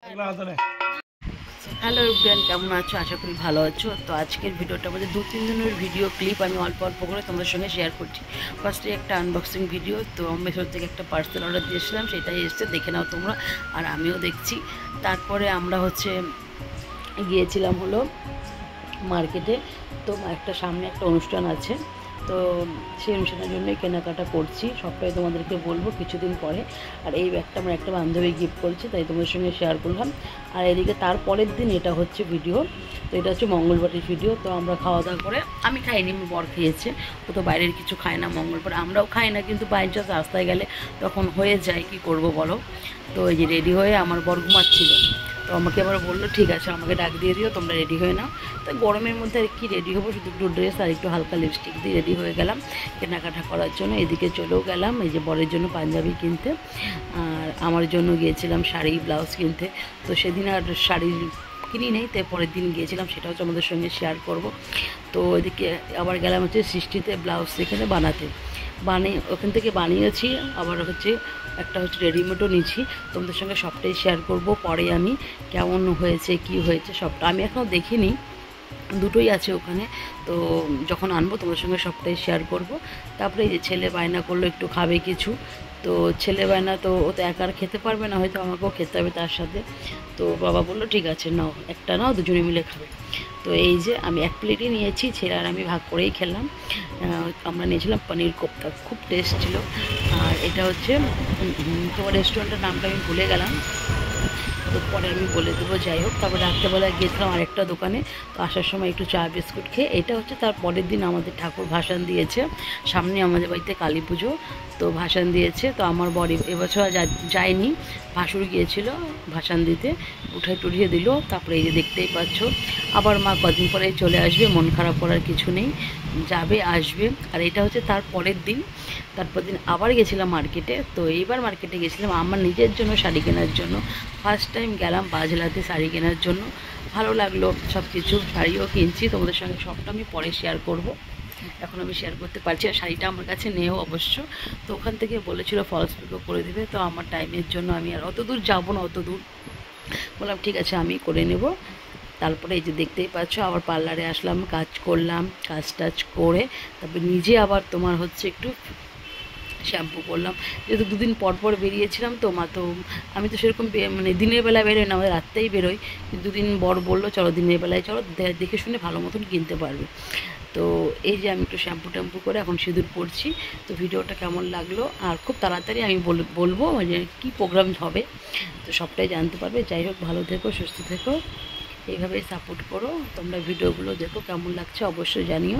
Hello everyone, কেমন আছো? আশা করি ভালো আছো। তো আজকের ভিডিওটা মধ্যে 2-3 দিনের ভিডিও ক্লিপ আমি অল্প অল্প করে তোমাদের সঙ্গে শেয়ার করছি। ফার্স্টে একটা আনবক্সিং ভিডিও, তো মেশো থেকে একটা পার্সেল অর্ডার দিয়েছিলাম, সেটাই এসছে, দেখে নাও তোমরা, আর আমিও দেখছি। তারপরে আমরা গিয়েছিলাম হলো মার্কেটে। তো একটা সামনে একটা অনুষ্ঠান আছে, তো সেই অনুষ্ঠানের জন্যই কেনাকাটা করছি, সবটাই তোমাদেরকে বলবো কিছুদিন পরে। আর এই ব্যাগটা আমার একটা বান্ধবী গিফট করেছে, তাই তোমাদের সঙ্গে শেয়ার করলাম। আর এদিকে তারপরের দিন এটা হচ্ছে ভিডিও, তো এটা হচ্ছে মঙ্গলবারের ভিডিও। তো আমরা খাওয়া দাওয়া করে, আমি খাইনি, আমার বর খেয়েছে। ও তো বাইরের কিছু খায় না মঙ্গলবার, আমরাও খাই না, কিন্তু বাই চান্স রাস্তায় গেলে তখন হয়ে যায়, কি করব বলো। তো এই যে রেডি হয়ে আমার বর ঘুমাচ্ছিল, তো আমাকে আবার বললো ঠিক আছে আমাকে ডাক দিয়ে দিও, তোমরা রেডি হয়ে নাও। তো গরমের মধ্যে আর কি রেডি হবো, শুধু একটু ড্রেস আর একটু হালকা লিপস্টিক দিয়ে রেডি হয়ে গেলাম কেনাকাটা করার জন্য। এদিকে চলেও গেলাম এই যে বরের জন্য পাঞ্জাবি কিনতে, আর আমার জন্য গিয়েছিলাম শাড়ি ব্লাউজ কিনতে। তো সেদিন আর শাড়ি কিনি নেই, তাই পরের দিন গিয়েছিলাম, সেটা হচ্ছে আমাদের সঙ্গে শেয়ার করব। তো এদিকে আবার গেলাম হচ্ছে সৃষ্টিতে ব্লাউজ সেখানে ওখান থেকে বানিয়েছি, আবার একটা রেডিমেডও নিয়েছি। তোমাদের সঙ্গে সবটাই শেয়ার করব পরে, আমি কেমন হয়েছে কি হয়েছে সবটা আমি এখনও দেখিনি, দুটোই আছে ওখানে। তো যখন আনবো তোমাদের সঙ্গে সবটাই শেয়ার করব। তারপরে এই যে ছেলে বায়না করলো একটু খাবে কিছু, তো ছেলে বায়না, তো ও তো একা আর খেতে পারবে না, হয়তো আমাকেও খেতে হবে তার সাথে। তো বাবা বললো ঠিক আছে নাও, একটা নাও, দুজনে মিলে খাবে। তো এই যে আমি এক প্লেটই নিয়েছি, ছেলে আর আমি ভাগ করেই খেলাম। আমরা নিয়েছিলাম পনির কোপ্তা, খুব টেস্ট ছিল। আর এটা হচ্ছে তোমার রেস্টুরেন্টের নামটা আমি ভুলে গেলাম, তো পরে আমি বলে দেবো। যাই হোক, তারপর রাত্রেবেলায় গিয়েছিলাম আরেকটা দোকানে, তো আসার সময় একটু চা বিস্কুট খেয়ে, এটা হচ্ছে তার পরের দিন আমাদের ঠাকুর ভাসান দিয়েছে, সামনে আমাদের বাড়িতে কালী পুজো, তো ভাসান দিয়েছে। তো আমার বর এবছর যায়নি, ভাসুর গিয়েছিল ভাসান দিতে, টুরিয়ে দিল। তারপরে এই যে দেখতেই পাচ্ছ, আবার মা কদিন পরে চলে আসবে, মন খারাপ করার কিছু নেই, যাবে আসবে। আর এটা হচ্ছে তার পরের দিন আবার গেছিলাম মার্কেটে। তো এইবার মার্কেটে গেছিলাম আমার নিজের জন্য শাড়ি কেনার জন্য, ফার্স্ট টাইম গেলাম বাজলাতে শাড়ি কেনার জন্য, ভালো লাগলো সব কিছু। শাড়িও কিনছি, তোমাদের সঙ্গে সবটা আমি পরে শেয়ার করব, এখন আমি শেয়ার করতে পারছি। আর শাড়িটা আমার কাছে নেও অবশ্য, তো ওখান থেকে বলেছিল ফলস পিকও করে দেবে, তো আমার টাইমের জন্য আমি আর অত দূর যাবো না, অত দূর বললাম ঠিক আছে আমি করে নেব। তারপরে এই যে দেখতেই পাচ্ছ, আবার পার্লারে আসলাম, কাজ করলাম, কাজ টাজ করে তারপরে নিজে আবার একটু শ্যাম্পু করলাম, যেহেতু দুদিন পর পর বেরিয়েছিলাম। তো আমি তো সেরকম দিনের বেলায় বেরোই না, আমাদের রাত্রেই বেরোই, কিন্তু দুদিন বর বললো চলো দিনের বেলায় চলো, দেখে শুনে ভালো মতন কিনতে পারবে। তো এই যে আমি একটু শ্যাম্পু ট্যাম্পু করে এখন সিঁদুর পরছি। তো ভিডিওটা কেমন লাগলো, আর খুব তাড়াতাড়ি আমি বলবো যে কী প্রোগ্রাম হবে, তো সবটাই জানতে পারবে। যাই হোক, ভালো থেকো, সুস্থ থেকো, এইভাবেই সাপোর্ট করো, তোমরা ভিডিওগুলো দেখো, কেমন লাগছে অবশ্যই জানিও।